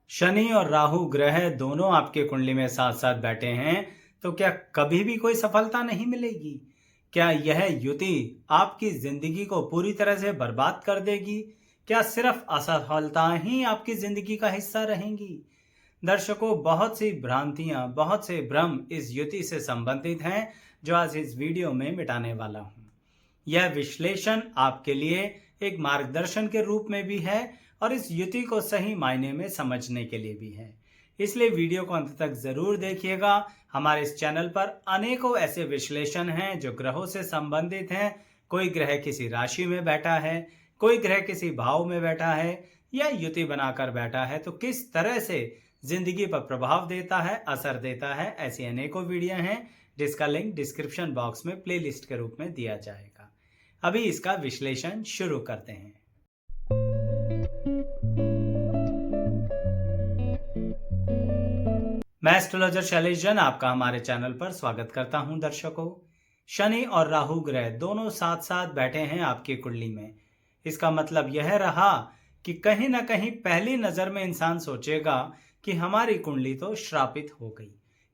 शनि और राहु ग्रह दोनों आपके कुंडली में साथ साथ बैठे हैं तो क्या कभी भी कोई सफलता नहीं मिलेगी? क्या यह युति आपकी जिंदगी को पूरी तरह से बर्बाद कर देगी? क्या सिर्फ असफलता ही आपकी जिंदगी का हिस्सा रहेंगी? दर्शकों, बहुत सी भ्रांतियां, बहुत से भ्रम इस युति से संबंधित हैं जो आज इस वीडियो में मिटाने वाला हूं। यह विश्लेषण आपके लिए एक मार्गदर्शन के रूप में भी है और इस युति को सही मायने में समझने के लिए भी है। इसलिए वीडियो को अंत तक जरूर देखिएगा। हमारे इस चैनल पर अनेकों ऐसे विश्लेषण हैं जो ग्रहों से संबंधित हैं। कोई ग्रह किसी राशि में बैठा है, कोई ग्रह किसी भाव में बैठा है या युति बनाकर बैठा है तो किस तरह से जिंदगी पर प्रभाव देता है, असर देता है। ऐसी अनेकों वीडियो हैं जिसका लिंक डिस्क्रिप्शन बॉक्स में प्लेलिस्ट के रूप में दिया जाएगा। अभी इसका विश्लेषण शुरू करते हैं। मैं एस्ट्रोलॉजर शैलेश जैन आपका हमारे चैनल पर स्वागत करता हूं। दर्शकों, शनि और राहु ग्रह दोनों साथ साथ बैठे हैं आपकी कुंडली में। इसका मतलब यह रहा कि कहीं ना कहीं पहली नजर में इंसान सोचेगा कि हमारी कुंडली तो श्रापित हो गई।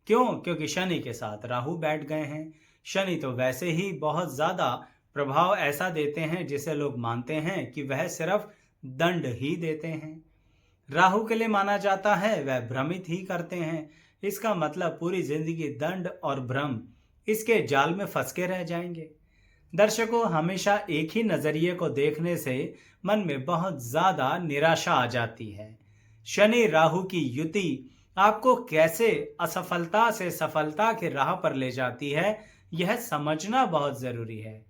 क्यों? क्योंकि शनि के साथ राहु बैठ गए हैं। शनि तो वैसे ही बहुत ज्यादा प्रभाव ऐसा देते हैं जिसे लोग मानते हैं कि वह सिर्फ दंड ही देते हैं। राहु के लिए माना जाता है वह भ्रमित ही करते हैं। इसका मतलब पूरी जिंदगी दंड और भ्रम इसके जाल में फंस के रह जाएंगे। दर्शकों, हमेशा एक ही नजरिए को देखने से मन में बहुत ज्यादा निराशा आ जाती है। शनि राहु की युति आपको कैसे असफलता से सफलता के राह पर ले जाती है, यह समझना बहुत जरूरी है।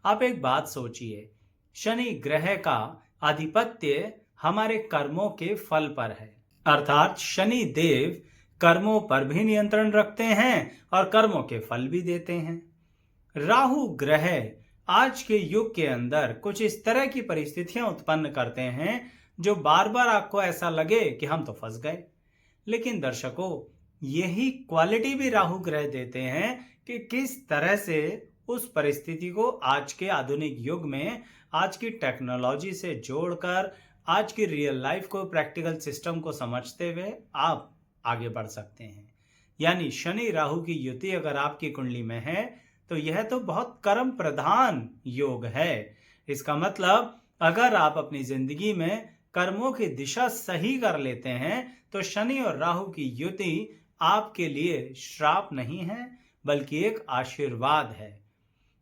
आप एक बात सोचिए, शनि ग्रह का आधिपत्य हमारे कर्मों के फल पर है, अर्थात शनि देव कर्मों पर भी नियंत्रण रखते हैं और कर्मों के फल भी देते हैं। राहु ग्रह आज के युग के अंदर कुछ इस तरह की परिस्थितियां उत्पन्न करते हैं जो बार बार आपको ऐसा लगे कि हम तो फंस गए। लेकिन दर्शकों, यही क्वालिटी भी राहु ग्रह देते हैं कि किस तरह से उस परिस्थिति को आज के आधुनिक युग में आज की टेक्नोलॉजी से जोड़कर आज की रियल लाइफ को, प्रैक्टिकल सिस्टम को समझते हुए आप आगे बढ़ सकते हैं। यानी शनि राहु की युति अगर आपकी कुंडली में है तो यह तो बहुत कर्म प्रधान योग है। इसका मतलब अगर आप अपनी जिंदगी में कर्मों की दिशा सही कर लेते हैं तो शनि और राहु की युति आपके लिए श्राप नहीं है बल्कि एक आशीर्वाद है।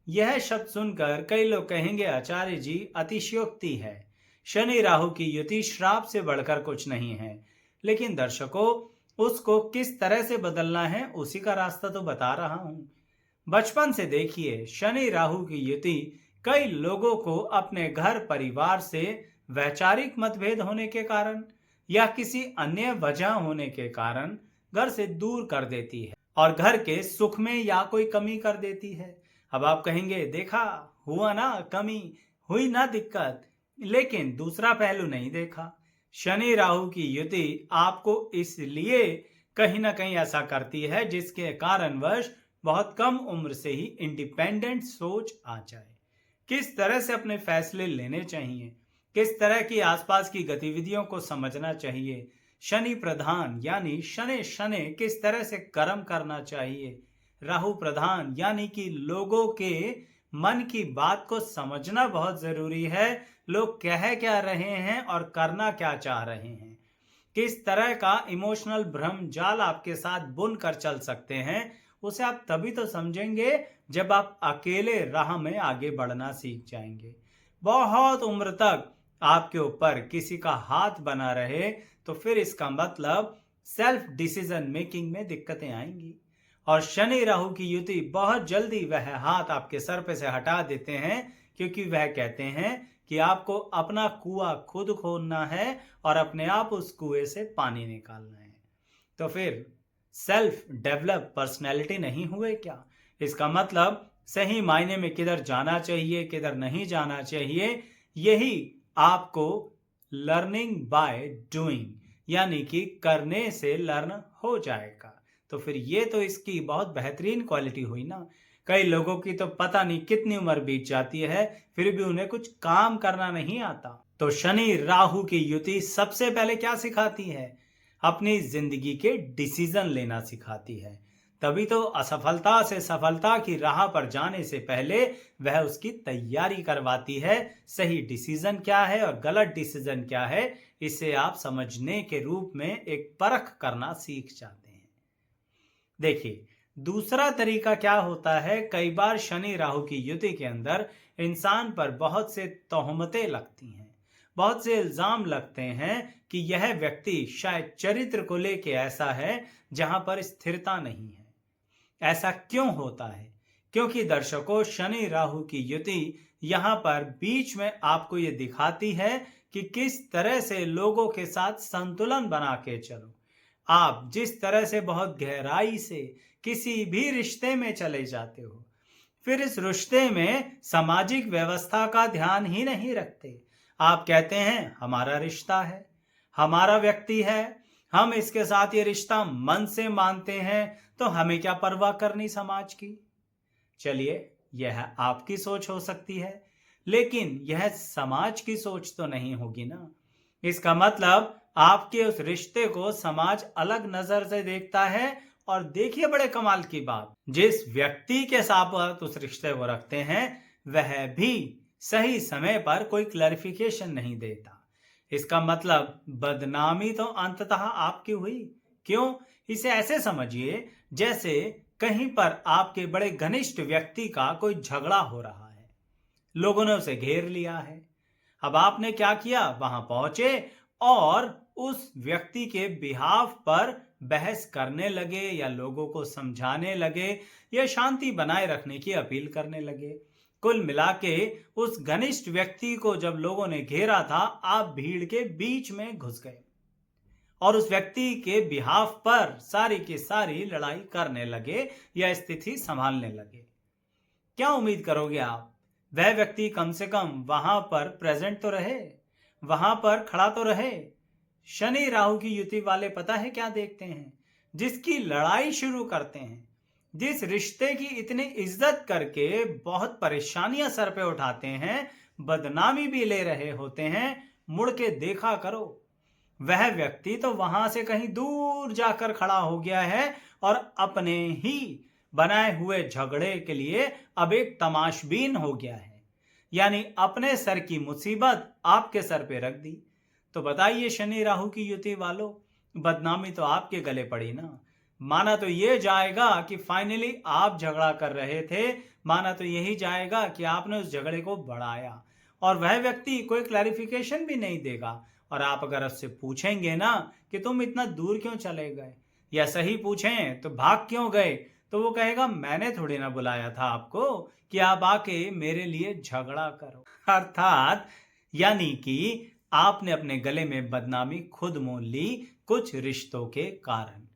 यह शब्द सुनकर कई लोग कहेंगे, आचार्य जी अतिशयोक्ति है, शनि राहु की युति श्राप से बढ़कर कुछ नहीं है। लेकिन दर्शकों, उसको किस तरह से बदलना है उसी का रास्ता तो बता रहा हूं। बचपन से देखिए, शनि राहु की युति कई लोगों को अपने घर परिवार से वैचारिक मतभेद होने के कारण या किसी अन्य वजह होने के कारण घर से दूर कर देती है और घर के सुख में या कोई कमी कर देती है। अब आप कहेंगे, देखा हुआ ना कमी, हुई ना दिक्कत, लेकिन दूसरा पहलू नहीं देखा। शनि राहु की युति आपको इसलिए कहीं ना कहीं ऐसा करती है जिसके कारणवश बहुत कम उम्र से ही इंडिपेंडेंट सोच आ जाए। किस तरह से अपने फैसले लेने चाहिए, किस तरह की आसपास की गतिविधियों को समझना चाहिए, शनि प्रधान यानी शनि शनि किस तरह से कर्म करना चाहिए, राहु प्रधान यानी कि लोगों के मन की बात को समझना बहुत जरूरी है। लोग कह क्या रहे हैं और करना क्या चाह रहे हैं, किस तरह का इमोशनल भ्रम जाल आपके साथ बुन कर चल सकते हैं, उसे आप तभी तो समझेंगे जब आप अकेले राह में आगे बढ़ना सीख जाएंगे। बहुत उम्र तक आपके ऊपर किसी का हाथ बना रहे तो फिर इसका मतलब सेल्फ डिसीजन मेकिंग में दिक्कतें आएंगी। और शनि राहु की युति बहुत जल्दी वह हाथ आपके सर पे से हटा देते हैं, क्योंकि वह कहते हैं कि आपको अपना कुआं खुद खोदना है और अपने आप उस कुएं से पानी निकालना है। तो फिर सेल्फ डेवलप पर्सनैलिटी नहीं हुए क्या? इसका मतलब सही मायने में किधर जाना चाहिए, किधर नहीं जाना चाहिए, यही आपको लर्निंग बाय डूइंग यानी कि करने से लर्न हो जाएगा। तो फिर ये तो इसकी बहुत बेहतरीन क्वालिटी हुई ना। कई लोगों की तो पता नहीं कितनी उम्र बीत जाती है फिर भी उन्हें कुछ काम करना नहीं आता। तो शनि राहु की युति सबसे पहले क्या सिखाती है? अपनी जिंदगी के डिसीजन लेना सिखाती है। तभी तो असफलता से सफलता की राह पर जाने से पहले वह उसकी तैयारी करवाती है। सही डिसीजन क्या है और गलत डिसीजन क्या है, इसे आप समझने के रूप में एक परख करना सीख जाते हैं। देखिए, दूसरा तरीका क्या होता है, कई बार शनि राहु की युति के अंदर इंसान पर बहुत से तोहमतें लगती हैं, बहुत से इल्जाम लगते हैं कि यह व्यक्ति शायद चरित्र को लेके ऐसा है जहां पर स्थिरता नहीं है। ऐसा क्यों होता है? क्योंकि दर्शकों, शनि राहु की युति यहाँ पर बीच में आपको ये दिखाती है कि किस तरह से लोगों के साथ संतुलन बना के चलो। आप जिस तरह से बहुत गहराई से किसी भी रिश्ते में चले जाते हो, फिर इस रिश्ते में सामाजिक व्यवस्था का ध्यान ही नहीं रखते। आप कहते हैं हमारा रिश्ता है, हमारा व्यक्ति है, हम इसके साथ ये रिश्ता मन से मानते हैं, तो हमें क्या परवाह करनी समाज की। चलिए, यह आपकी सोच हो सकती है, लेकिन यह समाज की सोच तो नहीं होगी ना। इसका मतलब आपके उस रिश्ते को समाज अलग नजर से देखता है। और देखिए, बड़े कमाल की बात, जिस व्यक्ति के साथ आप उस रिश्ते को रखते हैं, वह भी सही समय पर कोई क्लैरिफिकेशन नहीं देता। इसका मतलब बदनामी तो अंततः आपकी हुई। क्यों? इसे ऐसे समझिए जैसे कहीं पर आपके बड़े घनिष्ठ व्यक्ति का कोई झगड़ा हो रहा है, लोगों ने उसे घेर लिया है। अब आपने क्या किया, वहां पहुंचे और उस व्यक्ति के बिहाफ पर बहस करने लगे, या लोगों को समझाने लगे, या शांति बनाए रखने की अपील करने लगे। कुल मिला के उस घनिष्ठ व्यक्ति को जब लोगों ने घेरा था, आप भीड़ के बीच में घुस गए और उस व्यक्ति के बिहाफ पर सारी की सारी लड़ाई करने लगे या स्थिति संभालने लगे। क्या उम्मीद करोगे आप? वह व्यक्ति कम से कम वहां पर प्रेजेंट तो रहे, वहां पर खड़ा तो रहे। शनि राहु की युति वाले पता है क्या देखते हैं? जिसकी लड़ाई शुरू करते हैं, जिस रिश्ते की इतनी इज्जत करके बहुत परेशानियां सर पे उठाते हैं, बदनामी भी ले रहे होते हैं, मुड़ के देखा करो, वह व्यक्ति तो वहां से कहीं दूर जाकर खड़ा हो गया है और अपने ही बनाए हुए झगड़े के लिए अब एक तमाशबीन हो गया है। यानी अपने सर की मुसीबत आपके सर पे रख दी। तो बताइए शनि राहु की युति वालों, बदनामी तो आपके गले पड़ी ना। माना तो ये जाएगा कि फाइनली आप झगड़ा कर रहे थे, माना तो यही जाएगा कि आपने उस झगड़े को बढ़ाया, और वह व्यक्ति कोई क्लैरिफिकेशन भी नहीं देगा। और आप अगर उससे पूछेंगे ना कि तुम इतना दूर क्यों चले गए, या सही पूछें तो भाग क्यों गए, तो वो कहेगा मैंने थोड़ी ना बुलाया था आपको कि आप आके मेरे लिए झगड़ा करो। अर्थात यानी कि आपने अपने गले में बदनामी खुद मोल ली कुछ रिश्तों के कारण।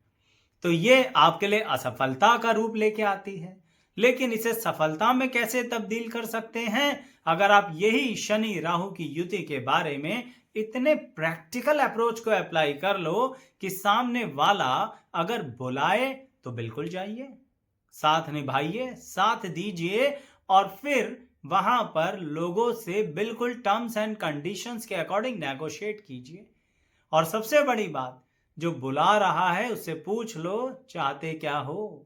तो ये आपके लिए असफलता का रूप लेके आती है, लेकिन इसे सफलता में कैसे तब्दील कर सकते हैं? अगर आप यही शनि राहु की युति के बारे में इतने प्रैक्टिकल अप्रोच को अप्लाई कर लो कि सामने वाला अगर बुलाए तो बिल्कुल जाइए, साथ निभाइए, साथ दीजिए, और फिर वहां पर लोगों से बिल्कुल टर्म्स एंड कंडीशंस के अकॉर्डिंग नेगोशिएट कीजिए। और सबसे बड़ी बात, जो बुला रहा है उससे पूछ लो चाहते क्या हो,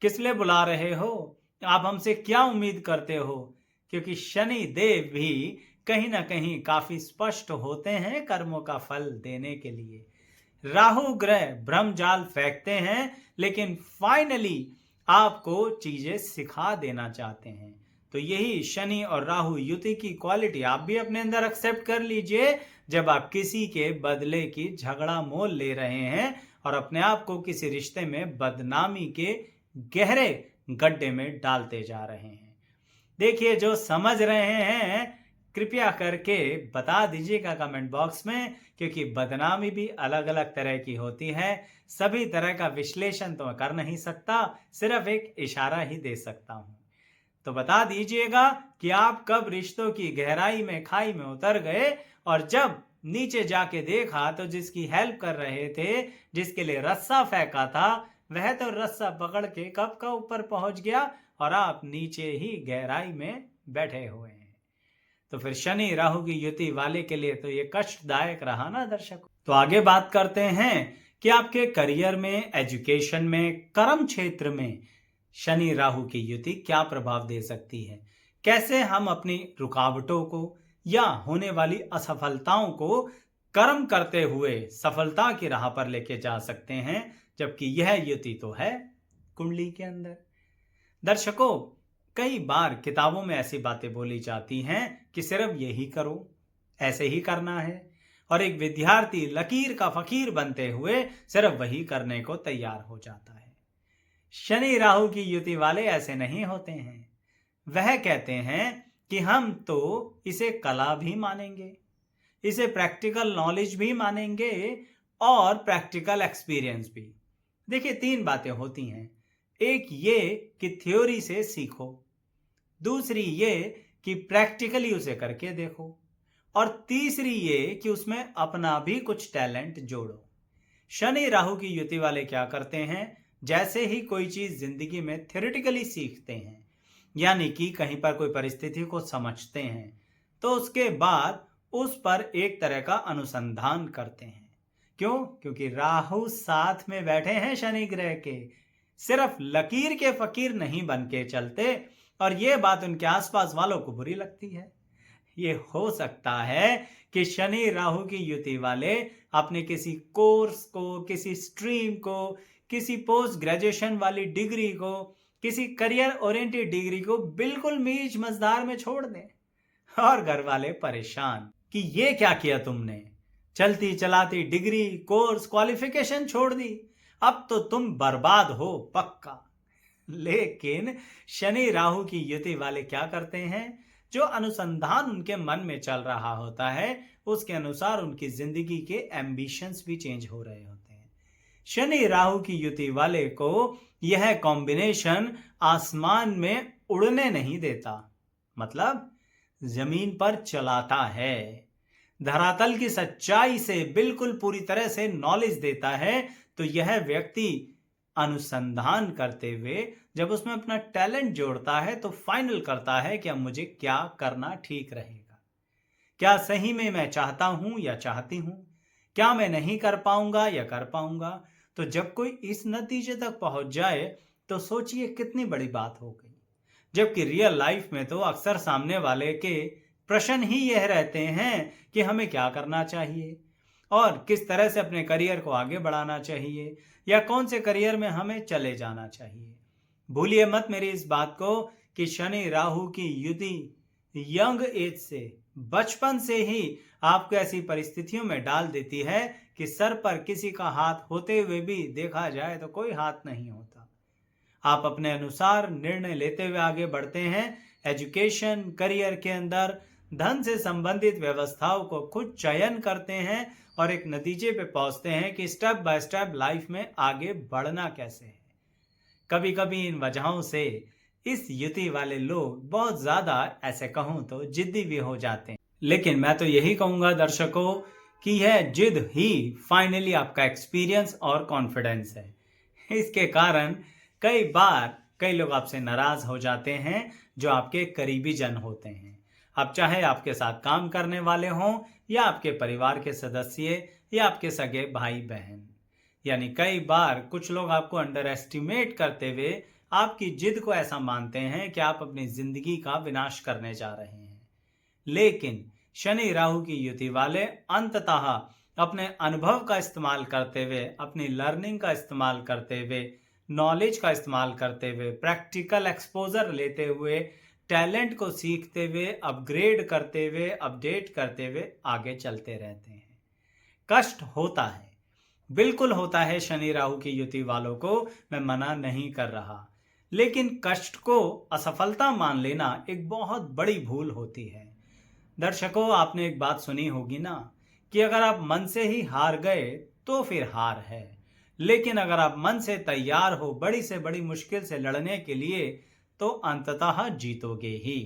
किस लिए बुला रहे हो, आप हमसे क्या उम्मीद करते हो। क्योंकि शनि देव भी कहीं ना कहीं काफी स्पष्ट होते हैं कर्मों का फल देने के लिए। राहु ग्रह भ्रमजाल फेंकते हैं, लेकिन फाइनली आपको चीजें सिखा देना चाहते हैं। तो यही शनि और राहु युति की क्वालिटी आप भी अपने अंदर एक्सेप्ट कर लीजिए, जब आप किसी के बदले की झगड़ा मोल ले रहे हैं और अपने आप को किसी रिश्ते में बदनामी के गहरे गड्ढे में डालते जा रहे हैं। देखिए, जो समझ रहे हैं कृपया करके बता दीजिएगा कमेंट बॉक्स में, क्योंकि बदनामी भी अलग अलग तरह की होती है। सभी तरह का विश्लेषण तो मैं कर नहीं सकता, सिर्फ एक इशारा ही दे सकता हूं। तो बता दीजिएगा कि आप कब रिश्तों की गहराई में खाई में उतर गए, और जब नीचे जाके देखा तो जिसकी हेल्प कर रहे थे, जिसके लिए रस्सा फेंका था, वह तो रस्सा पकड़ के कब का ऊपर पहुंच गया और आप नीचे ही गहराई में बैठे हुए हैं। तो फिर शनि राहु की युति वाले के लिए तो ये कष्टदायक रहा ना दर्शकों। तो आगे बात करते हैं कि आपके करियर में, एजुकेशन में, कर्म क्षेत्र में शनि राहु की युति क्या प्रभाव दे सकती है। कैसे हम अपनी रुकावटों को या होने वाली असफलताओं को कर्म करते हुए सफलता की राह पर लेके जा सकते हैं, जबकि यह युति तो है कुंडली के अंदर। दर्शकों, कई बार किताबों में ऐसी बातें बोली जाती हैं कि सिर्फ यही करो, ऐसे ही करना है, और एक विद्यार्थी लकीर का फकीर बनते हुए सिर्फ वही करने को तैयार हो जाता है। शनि राहु की युति वाले ऐसे नहीं होते हैं। वह कहते हैं कि हम तो इसे कला भी मानेंगे, इसे प्रैक्टिकल नॉलेज भी मानेंगे और प्रैक्टिकल एक्सपीरियंस भी। देखिए, तीन बातें होती हैं। एक ये कि थ्योरी से सीखो, दूसरी ये कि प्रैक्टिकली उसे करके देखो, और तीसरी ये कि उसमें अपना भी कुछ टैलेंट जोड़ो। शनि राहु की युति वाले क्या करते हैं, जैसे ही कोई चीज जिंदगी में थ्योरेटिकली सीखते हैं, यानी कि कहीं पर कोई परिस्थिति को समझते हैं, तो उसके बाद उस पर एक तरह का अनुसंधान करते हैं। क्यों? क्योंकि राहु साथ में बैठे हैं शनि ग्रह के, सिर्फ लकीर के फकीर नहीं बन के चलते, और ये बात उनके आसपास वालों को बुरी लगती है। ये हो सकता है कि शनि राहु की युति वाले अपने किसी कोर्स को, किसी स्ट्रीम को, किसी पोस्ट ग्रेजुएशन वाली डिग्री को, किसी करियर ओरिएंटेड डिग्री को बिल्कुल मीज मझधार में छोड़ दें, और घर वाले परेशान कि ये क्या किया तुमने, चलती चलाती डिग्री, कोर्स, क्वालिफिकेशन छोड़ दी, अब तो तुम बर्बाद हो पक्का। लेकिन शनि राहु की युति वाले क्या करते हैं, जो अनुसंधान उनके मन में चल रहा होता है उसके अनुसार उनकी जिंदगी के एम्बिशंस भी चेंज हो रहे होते हैं। शनि राहु की युति वाले को यह कॉम्बिनेशन आसमान में उड़ने नहीं देता, मतलब जमीन पर चलाता है। धरातल की सच्चाई से बिल्कुल पूरी तरह से नॉलेज देता है। तो यह व्यक्ति अनुसंधान करते हुए जब उसमें अपना टैलेंट जोड़ता है तो फाइनल करता है कि अब मुझे क्या करना ठीक रहेगा, क्या सही में मैं चाहता हूं या चाहती हूं, क्या मैं नहीं कर पाऊंगा या कर पाऊंगा। तो जब कोई इस नतीजे तक पहुंच जाए तो सोचिए कितनी बड़ी बात हो गई। जबकि रियल लाइफ में तो अक्सर सामने वाले के प्रश्न ही यह रहते हैं कि हमें क्या करना चाहिए और किस तरह से अपने करियर को आगे बढ़ाना चाहिए, या कौन से करियर में हमें चले जाना चाहिए। भूलिए मत मेरी इस बात को कि शनि राहु की युति यंग एज से, बचपन से ही आपको ऐसी परिस्थितियों में डाल देती है कि सर पर किसी का हाथ होते हुए भी देखा जाए तो कोई हाथ नहीं होता। आप अपने अनुसार निर्णय लेते हुए आगे बढ़ते हैं। एजुकेशन, करियर के अंदर धन से संबंधित व्यवस्थाओं को खुद चयन करते हैं और एक नतीजे पे पहुंचते हैं कि स्टेप बाय स्टेप लाइफ में आगे बढ़ना कैसे है। कभी कभी इन वजहों से इस युति वाले लोग बहुत ज्यादा, ऐसे कहूं तो, जिद्दी भी हो जाते हैं। लेकिन मैं तो यही कहूंगा दर्शकों कि यह जिद ही फाइनली आपका एक्सपीरियंस और कॉन्फिडेंस है। इसके कारण कई बार कई लोग आपसे नाराज हो जाते हैं जो आपके करीबी जन होते हैं। अब चाहे आपके साथ काम करने वाले हों या आपके परिवार के सदस्य या आपके सगे भाई बहन, यानी कई बार कुछ लोग आपको अंडर एस्टिमेट करते हुए आपकी जिद को ऐसा मानते हैं कि आप अपनी जिंदगी का विनाश करने जा रहे हैं। लेकिन शनि राहु की युति वाले अंततः अपने अनुभव का इस्तेमाल करते हुए, अपनी लर्निंग का इस्तेमाल करते हुए, नॉलेज का इस्तेमाल करते हुए, प्रैक्टिकल एक्सपोजर लेते हुए, टैलेंट को सीखते हुए, अपग्रेड करते हुए, अपडेट करते हुए आगे चलते रहते हैं। कष्ट होता है, बिल्कुल होता है शनि राहु की युति वालों को, मैं मना नहीं कर रहा, लेकिन कष्ट को असफलता मान लेना एक बहुत बड़ी भूल होती है। दर्शकों, आपने एक बात सुनी होगी ना कि अगर आप मन से ही हार गए तो फिर हार है, लेकिन अगर आप मन से तैयार हो बड़ी से बड़ी मुश्किल से लड़ने के लिए तो अंततः जीतोगे ही।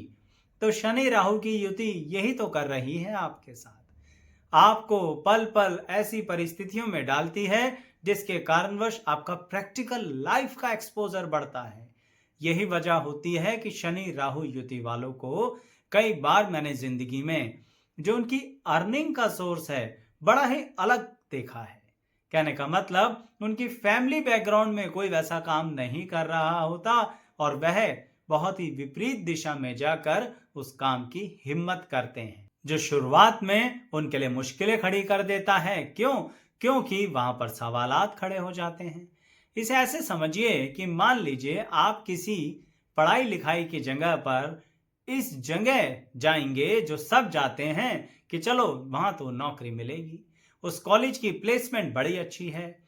तो शनि राहु की युति यही तो कर रही है आपके साथ, आपको पल पल ऐसी परिस्थितियों में डालती है जिसके कारणवश आपका प्रैक्टिकल लाइफ का एक्सपोजर बढ़ता है। यही वजह होती है कि शनि राहु युति वालों को कई बार मैंने जिंदगी में जो उनकी अर्निंग का सोर्स है बड़ा ही अलग देखा है। कहने का मतलब उनकी फैमिली बैकग्राउंड में कोई वैसा काम नहीं कर रहा होता और वह बहुत ही विपरीत दिशा में जाकर उस काम की हिम्मत करते हैं जो शुरुआत में उनके लिए मुश्किलें खड़ी कर देता है। क्यों? क्योंकि वहां पर सवालात खड़े हो जाते हैं। इसे ऐसे समझिए कि मान लीजिए आप किसी पढ़ाई लिखाई की जगह पर इस जगह जाएंगे जो सब जाते हैं कि चलो वहां तो नौकरी मिलेगी, उस कॉलेज की प्लेसमेंट बड़ी अच्छी है,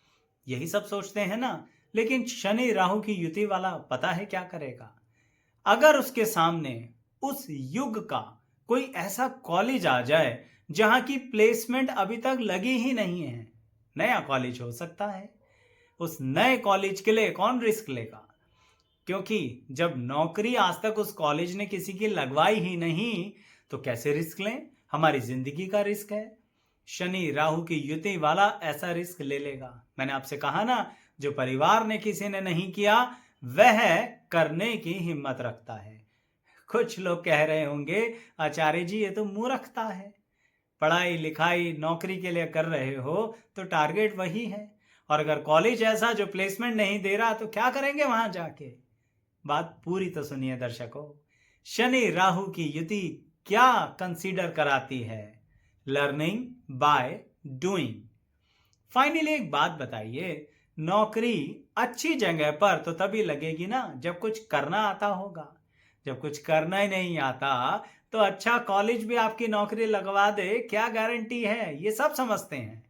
यही सब सोचते हैं ना। लेकिन शनि राहु की युति वाला पता है क्या करेगा? अगर उसके सामने उस युग का कोई ऐसा कॉलेज आ जाए जहां की प्लेसमेंट अभी तक लगी ही नहीं है, नया कॉलेज हो सकता है, उस नए कॉलेज के लिए कौन रिस्क लेगा? क्योंकि जब नौकरी आज तक उस कॉलेज ने किसी की लगवाई ही नहीं तो कैसे रिस्क लें? हमारी जिंदगी का रिस्क है। शनि राहु की युति वाला ऐसा रिस्क ले लेगा। मैंने आपसे कहा ना, जो परिवार ने किसी ने नहीं किया वह करने की हिम्मत रखता है। कुछ लोग कह रहे होंगे आचार्य जी ये तो मूर्खता है, पढ़ाई लिखाई नौकरी के लिए कर रहे हो तो टारगेट वही है, और अगर कॉलेज ऐसा जो प्लेसमेंट नहीं दे रहा तो क्या करेंगे वहां जाके? बात पूरी तो सुनिए दर्शकों। शनि राहु की युति क्या कंसीडर कराती है? Learning by doing. फाइनली एक बात बताइए, नौकरी अच्छी जगह पर तो तभी लगेगी ना जब कुछ करना आता होगा। जब कुछ करना ही नहीं आता तो अच्छा कॉलेज भी आपकी नौकरी लगवा दे, क्या गारंटी है? ये सब समझते हैं,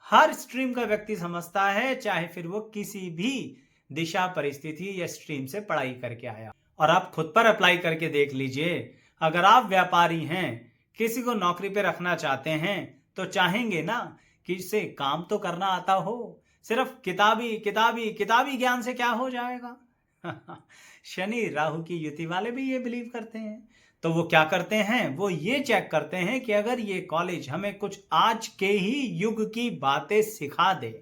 हर स्ट्रीम का व्यक्ति समझता है, चाहे फिर वो किसी भी दिशा परिस्थिति या स्ट्रीम से पढ़ाई करके आया। और आप खुद पर अप्लाई करके देख लीजिए, अगर आप व्यापारी हैं, किसी को नौकरी पे रखना चाहते हैं तो चाहेंगे ना कि इसे काम तो करना आता हो। सिर्फ किताबी किताबी किताबी ज्ञान से क्या हो जाएगा? शनि राहु की युति वाले भी ये बिलीव करते हैं। तो वो क्या करते हैं? वो ये चेक करते हैं कि अगर ये कॉलेज हमें कुछ आज के ही युग की बातें सिखा दे,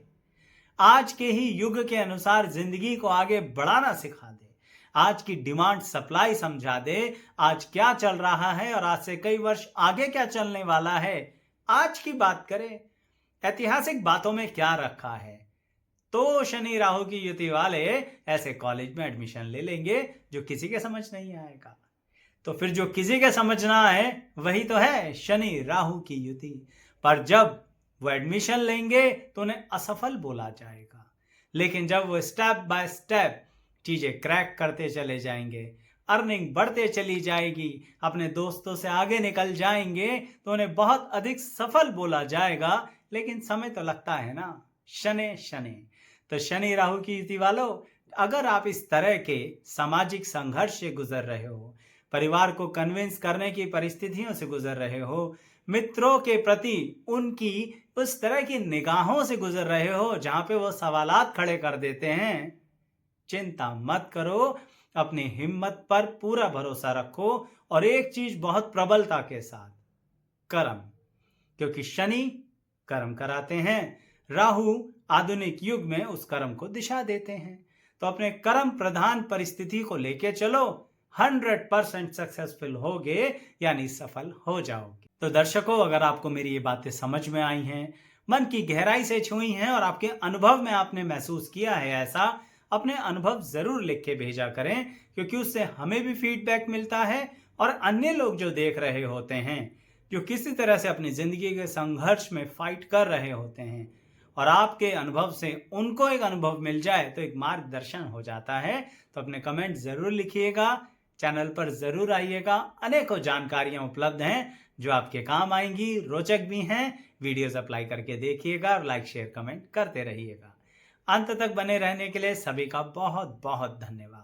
आज के ही युग के अनुसार जिंदगी को आगे बढ़ाना सिखा दे, आज की डिमांड सप्लाई समझा दे, आज क्या चल रहा है और आज से कई वर्ष आगे क्या चलने वाला है, आज की बात करें, ऐतिहासिक बातों में क्या रखा है, तो शनि राहु की युति वाले ऐसे कॉलेज में एडमिशन ले लेंगे जो किसी के समझ नहीं आएगा। तो फिर जो किसी के समझना है वही तो है शनि राहु की युति। पर जब वो एडमिशन लेंगे तो उन्हें असफल बोला जाएगा, लेकिन जब वो स्टेप बाय स्टेप चीजें क्रैक करते चले जाएंगे, अर्निंग बढ़ते चली जाएगी, अपने दोस्तों से आगे निकल जाएंगे, तो उन्हें बहुत अधिक सफल बोला जाएगा। लेकिन समय तो लगता है ना, शनि शनि। तो शनि राहु की युति वालों, अगर आप इस तरह के सामाजिक संघर्ष से गुजर रहे हो, परिवार को कन्विंस करने की परिस्थितियों से गुजर रहे हो, मित्रों के प्रति उनकी उस तरह की निगाहों से गुजर रहे हो जहां पे वो सवालात खड़े कर देते हैं, चिंता मत करो, अपनी हिम्मत पर पूरा भरोसा रखो और एक चीज बहुत प्रबलता के साथ, कर्म। क्योंकि शनि कर्म कराते हैं, राहु आधुनिक युग में उस कर्म को दिशा देते हैं। तो अपने कर्म प्रधान परिस्थिति को लेके चलो, 100% सक्सेसफुल होगे, यानी सफल हो जाओगे। तो दर्शकों, अगर आपको मेरी ये बातें समझ में आई हैं, मन की गहराई से छुई हैं और आपके अनुभव में आपने महसूस किया है ऐसा, अपने अनुभव जरूर लिख के भेजा करें, क्योंकि उससे हमें भी फीडबैक मिलता है और अन्य लोग जो देख रहे होते हैं, जो किसी तरह से अपनी जिंदगी के संघर्ष में फाइट कर रहे होते हैं, और आपके अनुभव से उनको एक अनुभव मिल जाए तो एक मार्गदर्शन हो जाता है। तो अपने कमेंट जरूर लिखिएगा, चैनल पर जरूर आइएगा, अनेकों जानकारियां उपलब्ध हैं जो आपके काम आएंगी, रोचक भी हैं। वीडियोस अप्लाई करके देखिएगा और लाइक शेयर कमेंट करते रहिएगा। अंत तक बने रहने के लिए सभी का बहुत बहुत धन्यवाद।